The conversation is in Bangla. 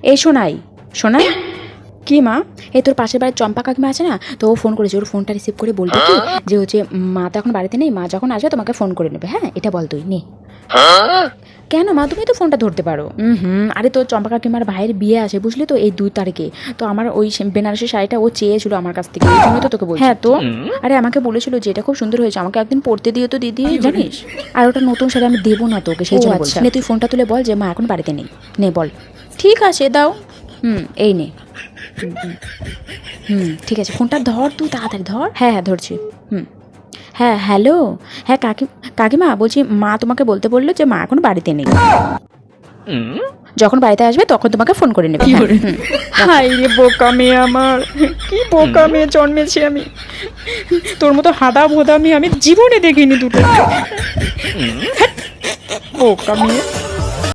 এই শোনাই শোনাই কি মা? এই তোর পাশের বাড়ির চম্পা কাকিমা আছে না, তো ও ফোন করেছে, ওর ফোনটা রিসিভ করে বলবে কি যে হচ্ছে মা তো এখন বাড়িতে নেই, মা যখন আসবে তোমাকে ফোন করে নেবে। হ্যাঁ, এটা বল তুই নে। কেন মা, তুমি তো ফোনটা ধরতে পারো। আরে তোর চম্পা কাকিমার ভাইয়ের বিয়ে আছে বুঝলি তো, এই 2 তারিখে। তো আমার ওই বেনারসি শাড়িটা ও চেয়েছিল আমার কাছ থেকে, এই জন্যই তো তোকে বলছি। হ্যাঁ তো আরে আমাকে বলেছিল যে এটা খুব সুন্দর হয়েছে, আমাকে একদিন পরতে দিয়ে তো দিদি জানিস। আর ওটা নতুন শাড়ি আমি দেবো না তোকে, সেই জন্য বলছি। নে তুই ফোনটা তুলে বল যে মা এখন বাড়িতে নেই। নে বল। ঠিক আছে দাও। এই নে। ঠিক আছে, ফোনটা ধর তুই, তাড়াতাড়ি ধর। হ্যাঁ হ্যাঁ ধরছি। হ্যাঁ হ্যালো। হ্যাঁ কাকিমা বলছি, মা তোমাকে বলতে বললো যে মা এখন বাড়িতে নেই, যখন বাড়িতে আসবে তখন তোমাকে ফোন করে নেবে। হাই রে বোকা মেয়ে আমার, কি বোকা মেয়ে জন্মেছি আমি, তোর মতো হাদা ভোদা মেয়ে আমি জীবনে দেখিনি দুটো। বোকা মেয়ে।